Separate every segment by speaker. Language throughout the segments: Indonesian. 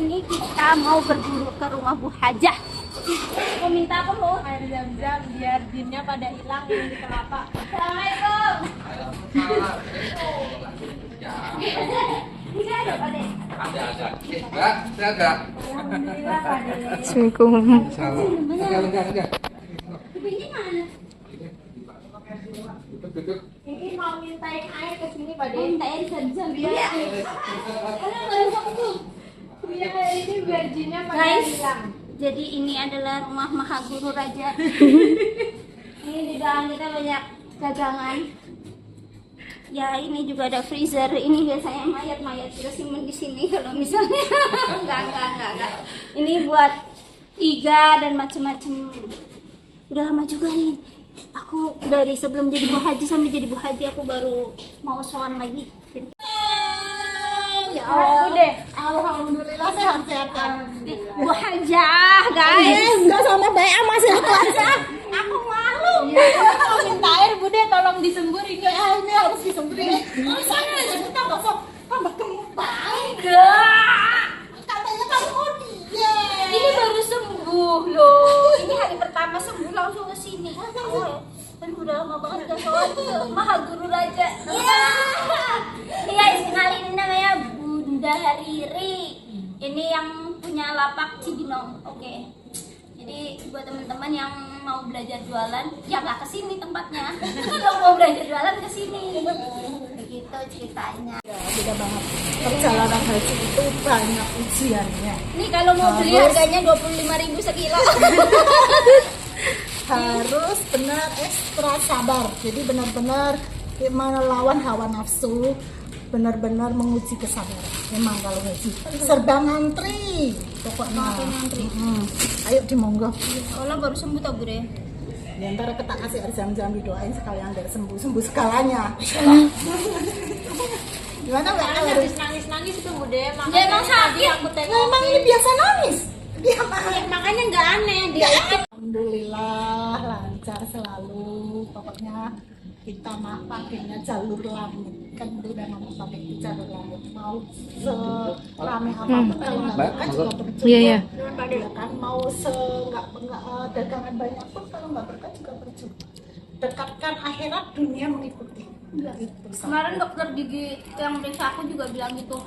Speaker 1: ini kita mau berburu ke rumah Bu Hajah. Mau minta apa Bu?
Speaker 2: Air zam-zam biar jinnya pada hilang yang di kelapa.
Speaker 1: Assalamualaikum. Ini ada Pak De?
Speaker 3: Ada. Enggak, saya enggak.
Speaker 1: Alhamdulillah Pak De.
Speaker 4: Assalamualaikum.
Speaker 3: Enggak.
Speaker 1: Ini mana?
Speaker 3: Duduk.
Speaker 2: Ini mau mintain air ke sini Pak
Speaker 1: Mau
Speaker 2: De.
Speaker 1: minta air zam-zam. Iya.
Speaker 2: Biar ini biar jinnya pada
Speaker 1: Guys,
Speaker 2: hilang.
Speaker 1: jadi ini adalah rumah Maha Guru Raja. Ini di dalam kita banyak dagangan. Ya ini juga ada freezer. Ini biasanya mayat-mayat kita simpan di sini kalau misalnya. enggak. Ini buat iga dan macam-macam. Udah lama juga nih. Aku dari sebelum jadi Bu Haji sampai jadi Bu Haji aku baru mau sowan lagi. Ya Allah.
Speaker 2: Bude, alhamdulillah sehat-sehat.
Speaker 1: Bu Hajah, guys.
Speaker 4: Enggak sama baik masih itu aja.
Speaker 1: Aku malu.
Speaker 2: Mau minta air Bude, tolong disemburi.
Speaker 4: Ini harus disembunyi. Saya kita tambah gemuk baik.
Speaker 1: Enggak.
Speaker 4: Katanya kamu mau diet.
Speaker 1: Ini baru sembuh loh. Ini hari pertama sembuh langsung ke sini. Kan udah lama banget gak soal ke Maha Guru Raja. Iya. Ini guys, kenalin ini namanya Bunda Riri. Ini yang punya lapak Cibinong. Oke. Jadi buat teman-teman yang mau belajar jualan, ya nggak kesini tempatnya. Kalau mau belajar jualan kesini. Begitu ceritanya.
Speaker 4: Beda banget. Perjalanan haji itu banyak ujiannya.
Speaker 1: Ini kalau mau beli harganya 25.000 sekilo.
Speaker 4: Harus benar ekstra sabar. Jadi benar-benar melawan hawa nafsu, benar-benar menguji kesabaran. Memang kalau haji serba ngantri, pokoknya.
Speaker 1: Ngantri.
Speaker 4: Ayo dimonggo.
Speaker 1: Allah baru sembuh tau Bude.
Speaker 4: Di antara kita kasih air zam-zam didoain sekalian biar sembuh segalanya. Gimana nggak
Speaker 2: Habis nangis-nangis itu Bude.
Speaker 1: Ya emang sakit.
Speaker 2: Aku tengok.
Speaker 4: Memang ini biasa nangis. Dia
Speaker 2: Makanya nggak aneh dia ikut.
Speaker 4: Alhamdulillah lancar selalu. Pokoknya kita mah pakainya jalur langit, kan udah ngomong pakai jalur langit, mau serame apapun kalau nggak berkah juga percuma.
Speaker 5: Iya.
Speaker 4: Ya kan, mau nggak dagangan banyak pun kalau nggak berkah juga percuma. Dekatkan akhirat, dunia mengikuti. Itu
Speaker 1: Kemarin dokter gigi yang meriksa aku juga bilang gitu.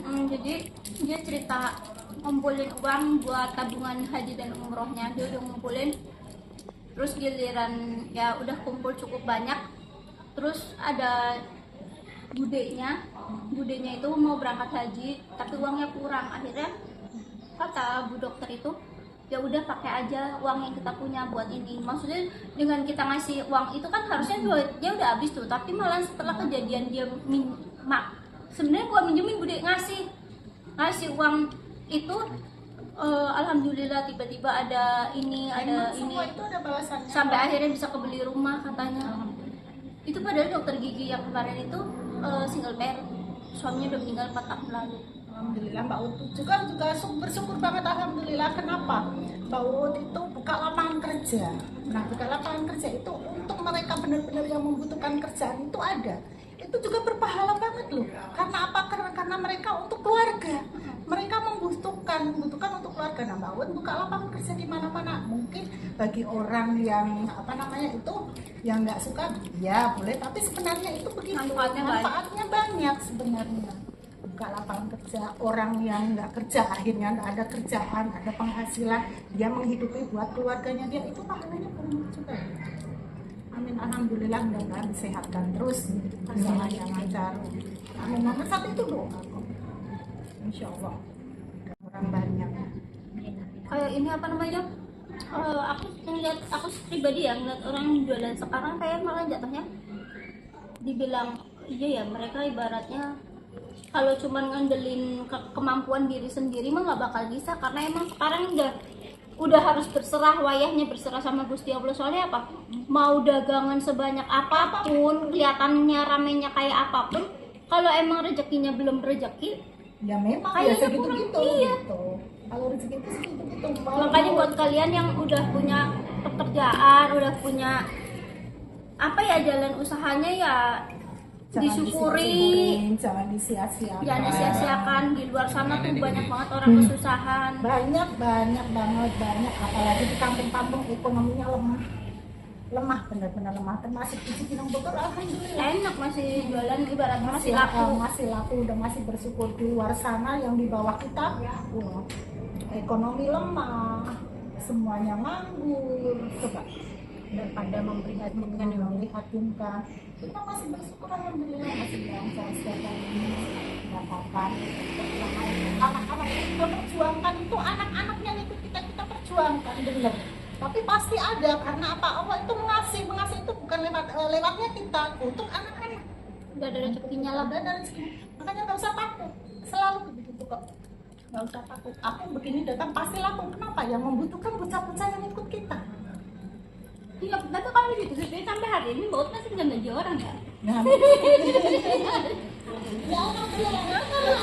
Speaker 1: Jadi dia cerita ngumpulin uang buat tabungan haji dan umrohnya. Dia udah ngumpulin, terus giliran ya udah kumpul cukup banyak, terus ada budenya itu mau berangkat haji tapi uangnya kurang. Akhirnya kata bu dokter itu, ya udah pakai aja uang yang kita punya buat ini. Maksudnya dengan kita ngasih uang itu kan harusnya duitnya udah habis tuh, tapi malah setelah kejadian dia sebenarnya gua minjemin bude ngasih uang itu. Alhamdulillah tiba-tiba ada ini
Speaker 4: semua itu ada balasannya.
Speaker 1: sampai akhirnya bisa kebeli rumah katanya. Itu padahal dokter gigi yang kemarin itu single parent, suaminya udah meninggal 4 tahun lalu.
Speaker 4: Alhamdulillah Mbak Ut juga bersyukur banget. Alhamdulillah. Kenapa? Mbak Ut itu buka lapangan kerja. Nah, buka lapangan kerja itu untuk mereka benar-benar yang membutuhkan kerjaan itu ada. Itu juga berpahala banget loh. Karena apa? Karena mereka untuk keluarga. Mereka membutuhkan untuk keluarga. Nah, Mbak Ut buka lapangan kerja di mana-mana. Mungkin bagi orang yang itu yang nggak suka, ya boleh. Tapi sebenarnya itu begitu. Manfaatnya banyak sebenarnya. Buka lapangan kerja, orang yang nggak kerja akhirnya nggak ada kerjaan, ada penghasilan, dia menghidupi buat keluarganya dia, itu pahalanya banyak juga. Amin, alhamdulillah, mudah-mudahan disehatkan terus, usahanya lancar. Amin, nomor 1 itu doa. Insya Allah orang banyak.
Speaker 1: Kayak ini apa namanya? Aku pribadi ya ngeliat orang jualan sekarang kayak malah jatuhnya dibilang iya ya, mereka ibaratnya kalau cuma ngandelin kemampuan diri sendiri mah nggak bakal bisa, karena emang sekarang udah harus berserah, wayahnya berserah sama Gusti Allah. Soalnya apa? Mau dagangan sebanyak apapun, kelihatannya ramenya kayak apapun, kalau emang rezekinya belum rezeki,
Speaker 4: Ya memang
Speaker 1: kayaknya
Speaker 4: ya segitu-gitu.
Speaker 1: iya.
Speaker 4: Gitu. Kalau rezeki itu segitu-gitu.
Speaker 1: Makanya buat kalian yang udah punya pekerjaan, udah punya apa ya jalan usahanya, ya disyukuri,
Speaker 4: jangan disia-siakan.
Speaker 1: jangan disia-siakan. Di luar sana tuh banyak banget orang kesusahan.
Speaker 4: Banyak banget, apalagi di kampung-kampung ekonominya lemah, benar-benar lemah. Termasuk di Cibinong Bogor, alhamdulillah
Speaker 1: Enak masih jualan, ibaratnya masih laku.
Speaker 4: masih laku, udah masih bersyukur. Di luar sana yang di bawah kita, wah, ekonomi lemah, semuanya nganggur, coba daripada memprihatinkan. Kita masih bersyukur, alhamdulillah masih lancar setiap hari nggak apa-apa. Anak-anak yang kita perjuangkan itu anak-anak yang ikut kita perjuangkan, bener. Tapi pasti ada, karena apa? Allah itu mengasih itu bukan lewatnya kita, untuk anak-anak.
Speaker 1: Udah ada rezekinya lah.
Speaker 4: Ada rezeki. Makanya nggak usah takut, selalu begitu kok. Nggak usah takut. Aku begini datang pasti laku. Kenapa? Yang membutuhkan bocah-bocah yang ikut kita.
Speaker 1: Iya, tapi kalau gitu sampai hari ini Baut masih nggak gaji orang ya?
Speaker 4: Nah, ya alhamdulillah.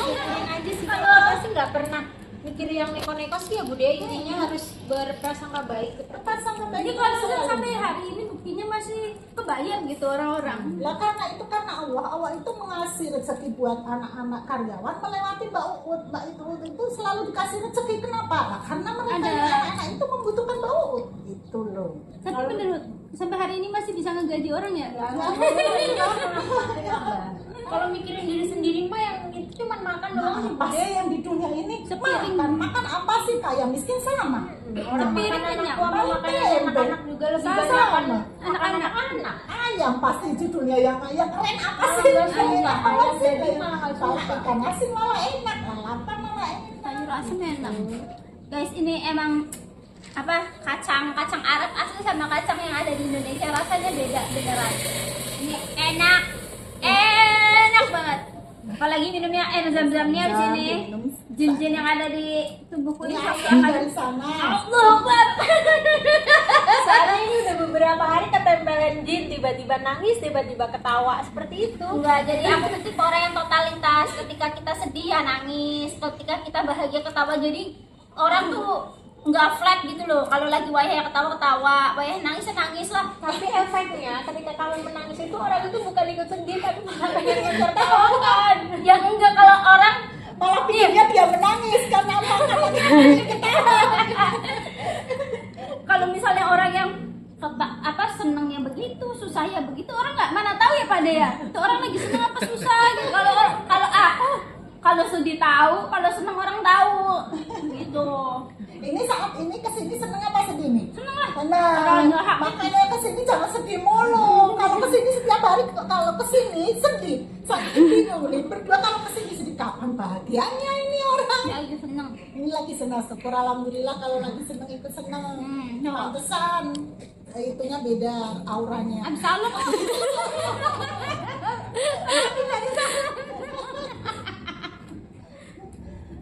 Speaker 2: Mikirin aja sih, kalau apa sih nggak pernah mikir yang neko-neko sih ya Bu Dea, intinya harus berprasangka baik.
Speaker 4: Berprasangka baik.
Speaker 1: Jadi kalau sampai hari ini buktinya masih kebayang gitu orang-orang.
Speaker 4: Lah karena Allah itu mengasih rezeki buat anak-anak karyawan melewati Mbak itu selalu dikasih rezeki. Kenapa? Lah karena mereka anak-anak itu membutuhkan Mbak Uut gitu loh.
Speaker 1: Tapi bener, sampai hari ini masih bisa ngegaji orang ya?
Speaker 2: Kalau mikirin diri sendiri mah yang itu cuma makan doang sih Bu
Speaker 4: Apa
Speaker 2: Dea.
Speaker 4: sih yang di dunia ini
Speaker 1: Sepiring.
Speaker 4: makan apa sih, kaya miskin sama?
Speaker 2: Orang
Speaker 1: Sepiring
Speaker 2: makan anak
Speaker 1: kenyang.
Speaker 2: tua sama makan anak-anak juga lebih banyak kan anak-anak.
Speaker 4: Ayam pasti di dunia yang keren apa sih?
Speaker 2: Kalau nggak suka,
Speaker 4: Apa
Speaker 2: ayam
Speaker 4: sih?
Speaker 2: jadi malah nggak
Speaker 4: Kalau
Speaker 2: suka.
Speaker 4: ikan asin malah enak, lalapan malah enak.
Speaker 1: Sayur asem enak. Guys, ini emang apa kacang Arab asli sama kacang yang ada di Indonesia rasanya beda beneran. Ini enak banget. Apalagi minumnya zam-zamnya di sini. Jin-jin yang ada di tubuhku ini pasti akan
Speaker 4: Dari sana.
Speaker 1: Allah Akbar.
Speaker 2: Soalnya ini udah beberapa hari ketempelin jin, tiba-tiba nangis, tiba-tiba ketawa seperti itu.
Speaker 1: Enggak, jadi aku tuh tipe orang yang totalitas. Ketika kita sedih ya nangis, ketika kita bahagia ketawa. Jadi orang tuh nggak flat gitu loh. Kalau lagi wayah ketawa, wayah nangis ya nangis lah.
Speaker 2: Tapi efeknya ketika kalian menangis itu orang itu bukan ikut sedih tapi malah pengen mentertawakan.
Speaker 1: Yang enggak, kalau orang
Speaker 4: Malah pikirnya dia menangis karena apa? Karena dia ketawa.
Speaker 1: kalau misalnya orang yang senengnya begitu, susahnya begitu, orang nggak mana tahu ya pada ya. Itu orang lagi seneng apa susah gitu. Kalau aku kalau sedih tahu, kalau seneng orang tahu gitu.
Speaker 4: Ini saat ini kesini seneng apa sedih nih?
Speaker 1: Seneng lah.
Speaker 4: Nah,
Speaker 1: Orang nggak hak.
Speaker 4: makanya kesini jangan sedih mulu. Kalau kesini setiap hari, kalau kesini sedih, saya bingung nih. Berdua kalau kesini sedih, kapan bahagianya ini orang?
Speaker 1: Ya lagi seneng.
Speaker 4: Ini lagi senang, syukur alhamdulillah. Kalau lagi seneng ikut seneng. Pantesan itunya beda auranya.
Speaker 1: Abis salah.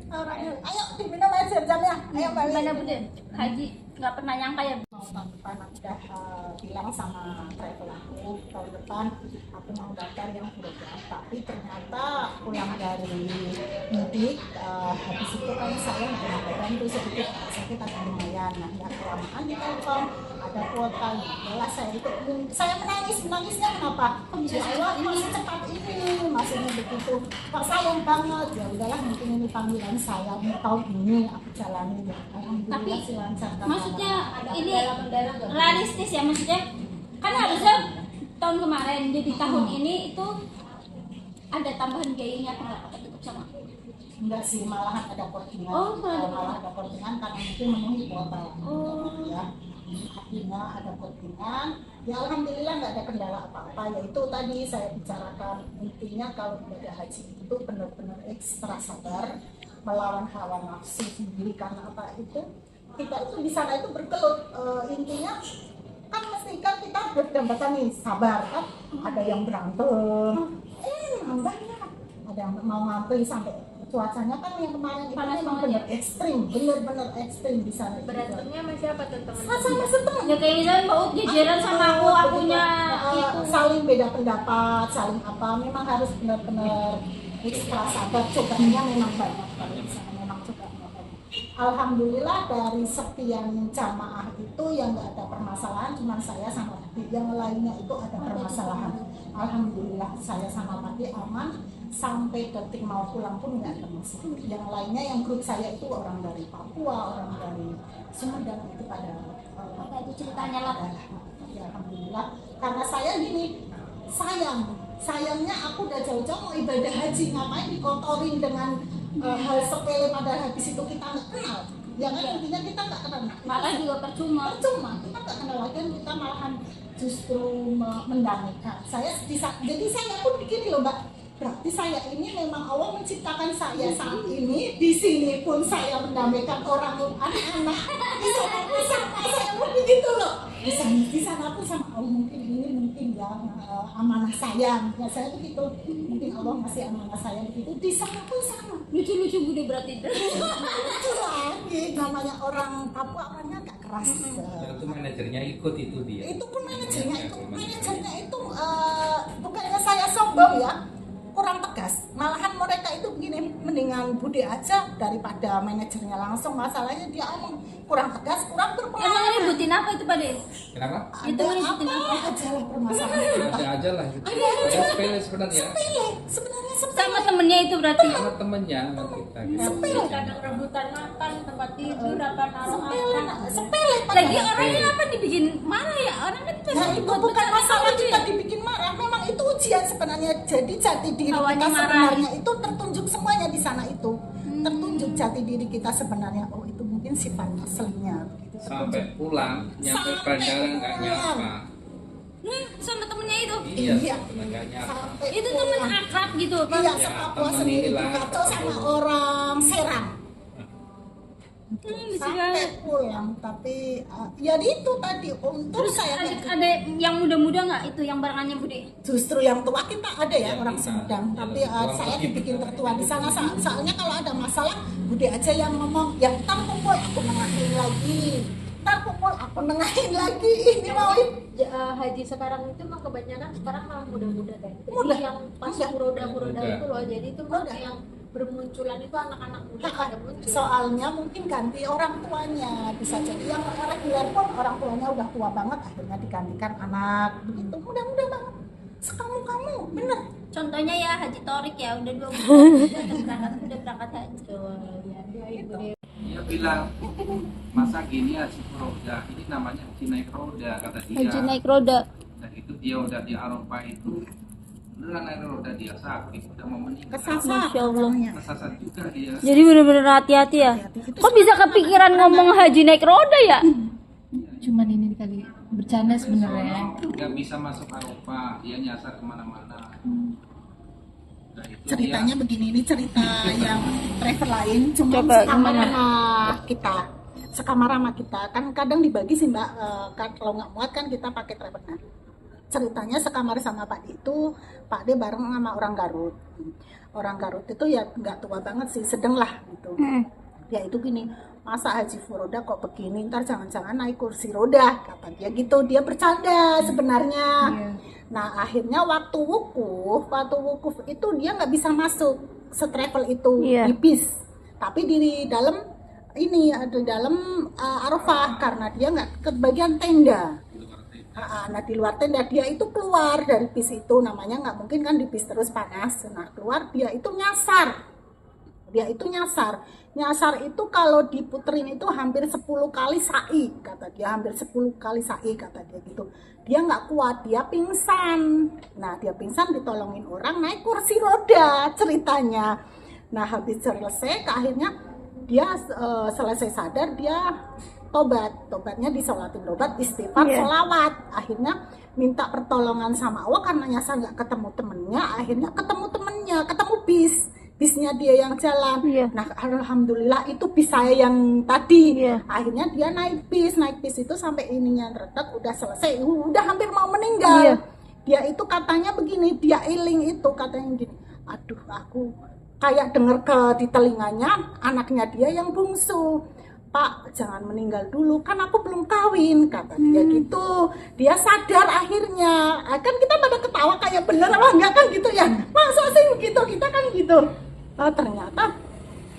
Speaker 4: Auranya. Ayo diminum aja jamnya. Ayo balik.
Speaker 1: Gimana Budi? Haji nggak pernah nyangka ya.
Speaker 4: Tahun depan aku udah bilang sama travel aku, tahun depan aku mau daftar yang program, tapi ternyata pulang dari mudik habis itu kan saya nggak program itu sedikit sakit agak lumayan. Nah ya kelamaan di Telkom ada kuota, yalah saya menangisnya kenapa? Kok bisa Allah masih cepat ini, maksudnya begitu. Kok sayang banget, ya udahlah mungkin ini panggilan saya tahun ini aku jalani ya. Alhamdulillah
Speaker 1: Tapi
Speaker 4: sih lancar.
Speaker 1: maksudnya ini realistis ya, maksudnya kan harusnya tahun kemarin jadi tahun ini itu ada tambahan biayanya atau nggak ketutup sama?
Speaker 4: Enggak sih, malahan ada courtingan.
Speaker 1: Oh,
Speaker 4: Malah ada courtingan karena mungkin memenuhi kuota.
Speaker 1: Oh.
Speaker 4: Ya, artinya ada courtingan. Ya alhamdulillah nggak ada kendala apa-apa. Yaitu tadi saya bicarakan, intinya kalau ibadah haji itu benar-benar ekstra sabar, melawan hawa nafsu sendiri. Karena apa itu? Kita itu di sana itu bergelut. Intinya kan mesti kan kita berdambakan nih sabar kan. Ada yang berantem, memang banyak. Ada yang mau ngantri sampai cuacanya kan yang kemarin itu
Speaker 1: Panas
Speaker 4: memang
Speaker 1: banget ya?
Speaker 4: bener-bener ekstrim di sana.
Speaker 2: Berantemnya sama siapa tuh teman?
Speaker 4: Sama teman.
Speaker 1: Ya kayak misalnya Baut jajaran sama akunya itu.
Speaker 4: Saling beda pendapat, saling apa, memang harus benar-benar ekstra sabar. Cobanya memang banyak kalau di sana memang cobanya banyak. alhamdulillah dari sekian jamaah itu yang nggak ada permasalahan, cuma saya sama Pak. Yang lainnya itu ada permasalahan. Alhamdulillah saya sama Pak aman, sampai detik mau pulang pun nggak ada masalah. Yang lainnya yang grup saya itu orang dari Papua, orang dari Sumedang itu pada
Speaker 1: itu ceritanya lah.
Speaker 4: ya alhamdulillah. Karena saya gini, sayangnya aku udah jauh-jauh mau ibadah haji, ngapain dikotorin dengan hal sepele, pada habis itu kita nggak kenal. Ya kan intinya kita nggak kenal.
Speaker 1: Malah juga percuma.
Speaker 4: Kita nggak kenal lagi, kita malahan justru mendamaikan. Jadi saya pun begini loh Mbak. Berarti saya ini memang Allah menciptakan saya saat ini, di sini pun saya mendamaikan orang anak-anak. Di sana pun sama saya pun begitu loh. Di sana pun sama Allah, mungkin ini mungkin ya amanah saya. Ya saya begitu. Mungkin Allah masih amanah saya begitu. Di sana pun sama.
Speaker 1: Lucu-lucu Bude berarti itu.
Speaker 4: Lucu lagi, namanya orang Papua orangnya agak keras.
Speaker 3: Dan itu manajernya ikut itu dia.
Speaker 4: Itu pun manajernya itu bukannya saya sombong ya, kurang tegas, malahan mereka itu begini, mendingan Bude aja daripada manajernya langsung. Masalahnya dia omong kurang tegas, kurang
Speaker 1: Emang
Speaker 4: berpengalaman.
Speaker 1: ributin apa itu Pak De?
Speaker 3: Kenapa?
Speaker 1: Itu
Speaker 4: Ada
Speaker 1: ributin
Speaker 4: apa
Speaker 1: apa?
Speaker 4: aja lah permasalahan.
Speaker 3: Ada aja lah. Gitu.
Speaker 4: Ada aja.
Speaker 3: Ada sepele sebenarnya.
Speaker 4: Sepele, sebenarnya sepele.
Speaker 1: Sama temennya itu berarti.
Speaker 3: Sama temennya sama kita gitu.
Speaker 4: Sepele.
Speaker 2: Kadang rebutan makan, tempat tidur, apa naruh
Speaker 4: Sepele,
Speaker 2: apa.
Speaker 4: sepele.
Speaker 1: Lagi orangnya apa dibikin marah ya? Orang kan pasti
Speaker 4: Nah itu
Speaker 1: buat
Speaker 4: bukan
Speaker 1: bercanda
Speaker 4: masalah
Speaker 1: aja.
Speaker 4: kita dibikin marah, memang itu ujian sebenarnya. Jadi jati diri
Speaker 1: Awalnya
Speaker 4: kita
Speaker 1: marah.
Speaker 4: sebenarnya itu tertunjuk semuanya di sana itu. Tertunjuk jati diri kita sebenarnya. Oh itu mungkin sifat aslinya. Gitu,
Speaker 3: Sampai
Speaker 4: tertunjuk.
Speaker 3: pulang, nyampe
Speaker 4: Sampai
Speaker 3: bandara nggak
Speaker 4: pulang.
Speaker 3: nyapa.
Speaker 1: Sama temennya itu.
Speaker 3: Iya,
Speaker 4: Iya.
Speaker 3: temen nggak nyapa.
Speaker 4: Sampai
Speaker 1: Itu temen
Speaker 4: pulang.
Speaker 1: akrab gitu apa?
Speaker 4: Iya,
Speaker 3: Ya,
Speaker 4: sepapua
Speaker 3: temen
Speaker 4: sendiri
Speaker 3: inilah,
Speaker 4: kacau sama
Speaker 3: sepapua.
Speaker 4: orang Serang.
Speaker 1: Lucu
Speaker 4: Sampai
Speaker 1: banget.
Speaker 4: pulang, tapi ya itu tadi untuk
Speaker 1: Terus
Speaker 4: saya
Speaker 1: ada yang muda-muda nggak itu yang barengannya Bude?
Speaker 4: justru yang tua kita ada ya,
Speaker 3: Ya,
Speaker 4: orang
Speaker 3: kita.
Speaker 4: Sumedang,
Speaker 3: Ya,
Speaker 4: tapi
Speaker 3: lebih tua
Speaker 4: saya
Speaker 3: lagi.
Speaker 4: dibikin tertua di sana. Soalnya kalau ada masalah Bude aja yang ngomong, yang ntar kumpul aku nengahin lagi, ntar kumpul aku nengahin lagi, ini mau
Speaker 2: Haji sekarang itu mah kebanyakan sekarang malah muda-muda deh. Jadi
Speaker 4: Muda.
Speaker 2: yang pas
Speaker 4: Muda.
Speaker 2: muda
Speaker 3: Muda.
Speaker 2: itu loh. Jadi itu
Speaker 4: Muda.
Speaker 2: yang bermunculan itu anak-anak muda pada muncul.
Speaker 4: soalnya mungkin ganti orang tuanya, bisa jadi yang reguler pun orang tuanya udah tua banget, akhirnya digantikan anak begitu, muda-muda banget. Kamu bener.
Speaker 1: Contohnya ya Haji Torik ya udah 2 bulan udah berangkat haji.
Speaker 2: Ya, dia ibu dia.
Speaker 3: Dia bilang, masa gini Haji Roda, ini namanya Haji naik roda, kata dia.
Speaker 1: Haji naik roda.
Speaker 3: Dan itu dia udah di Arafah itu, beneran naik roda, dia sakit, udah mau meninggal.
Speaker 4: Kesasar
Speaker 1: Masya Allah.
Speaker 4: namanya.
Speaker 3: Kesasar juga dia.
Speaker 1: Jadi bener-bener hati-hati ya. Kok bisa kepikiran ngomong haji naik roda ya?
Speaker 5: Cuman ini kali bercanda sebenarnya.
Speaker 3: Nggak bisa masuk Arafah, dia nyasar kemana-mana. Udah itu
Speaker 4: Ceritanya
Speaker 3: dia,
Speaker 4: begini, ini cerita yang travel lain, cuma
Speaker 1: Coba,
Speaker 4: sekamar
Speaker 1: gimana?
Speaker 4: sama kita, sekamar sama kita kan kadang dibagi sih Mbak, kalau nggak muat kan kita pakai traveler. Ceritanya sekamar sama Pak D itu, Pak D bareng sama orang Garut. Orang Garut itu ya nggak tua banget sih, sedang lah gitu. Ya itu gini, masa Haji Furoda kok begini, ntar jangan-jangan naik kursi roda, kata dia gitu, dia bercanda sebenarnya. Nah akhirnya waktu wukuf itu dia nggak bisa masuk setravel itu
Speaker 1: Iya.
Speaker 4: di bis, tapi di dalam ini ada dalam Arafah karena dia nggak ke bagian tenda. Nah di luar tenda dia itu keluar dari bis itu, namanya nggak mungkin kan di bis terus panas. Nah keluar dia itu nyasar. Nyasar itu kalau diputerin itu hampir 10 kali sa'i, kata dia, hampir 10 kali sa'i, kata dia gitu. Dia nggak kuat, dia pingsan. Nah dia pingsan ditolongin orang naik kursi roda ceritanya. Nah habis selesai, akhirnya dia selesai sadar, dia tobatnya disolatin tobat, istighfar, sholawat. Akhirnya minta pertolongan sama Allah karena nyasar nggak ketemu temennya, akhirnya ketemu temennya, ketemu bisnya dia yang jalan. Nah alhamdulillah itu bis saya yang tadi. Akhirnya dia naik bis itu sampai ininya retak, udah selesai, udah hampir mau meninggal. Dia itu katanya begini, dia iling itu katanya gini, aduh aku kayak denger di telinganya anaknya dia yang bungsu, Pak jangan meninggal dulu kan aku belum kawin, kata dia gitu. Dia sadar akhirnya, kan kita pada ketawa kayak bener apa enggak kan gitu ya, masa sih begitu, kita kan gitu. Ternyata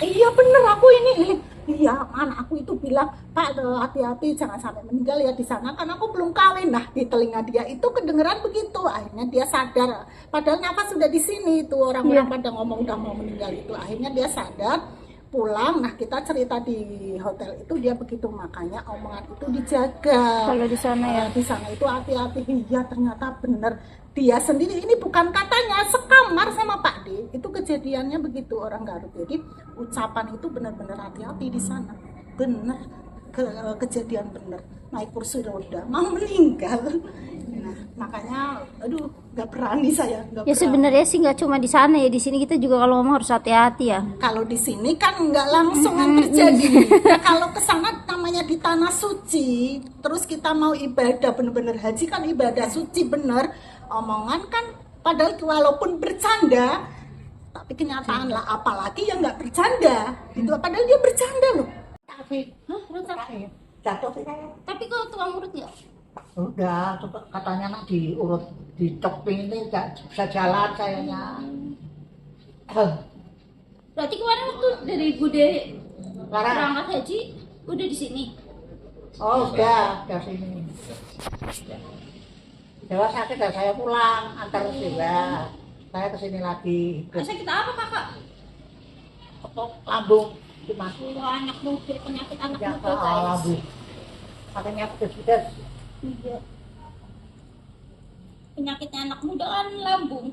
Speaker 4: iya bener aku ini iya, anakku itu bilang, Pak hati-hati jangan sampai meninggal ya di sana, kan aku belum kawin. Nah di telinga dia itu kedengeran begitu, akhirnya dia sadar. Padahal nafas sudah di sini itu orang-orang pada ngomong udah mau meninggal itu, akhirnya dia sadar pulang. Nah kita cerita di hotel itu dia begitu, makanya omongan itu dijaga.
Speaker 1: Kalau di sana ya.
Speaker 4: Di sana itu hati-hati. Iya ternyata bener, dia sendiri ini bukan katanya, sekamar sama Pak D itu kejadiannya begitu orang Garut. Jadi ucapan itu benar-benar hati-hati di sana, bener kejadian bener, naik kursi roda mau meninggal. Nah makanya aduh nggak berani saya, nggak
Speaker 1: Ya
Speaker 4: berani.
Speaker 1: sebenarnya sih nggak cuma di sana ya, di sini kita juga kalau ngomong harus hati-hati ya.
Speaker 4: Kalau di sini kan nggak langsungan terjadi. Nah, kalau ke sana namanya di tanah suci, terus kita mau ibadah bener-bener haji kan ibadah suci bener. Omongan kan padahal walaupun bercanda, tapi kenyataan lah, apalagi yang nggak bercanda. Itu padahal dia bercanda loh.
Speaker 6: Tapi jatuh sih saya.
Speaker 1: Tapi kalau tukang urut ya?
Speaker 6: Udah katanya nak diurut di coping ini nggak bisa jalan sayanya.
Speaker 1: Berarti kemarin waktu dari Bude
Speaker 6: Lara.
Speaker 1: berangkat haji udah di sini.
Speaker 6: Oh udah sini. Dewa sakit dan saya pulang antar Dewa. Saya kesini lagi.
Speaker 1: Sakit apa kakak?
Speaker 6: Lambung cuma
Speaker 1: Anak muda, penyakit anak
Speaker 6: ya
Speaker 1: muda guys.
Speaker 6: lambung. Makanya pedes-pedes.
Speaker 1: Iya. Penyakitnya anak muda kan lambung.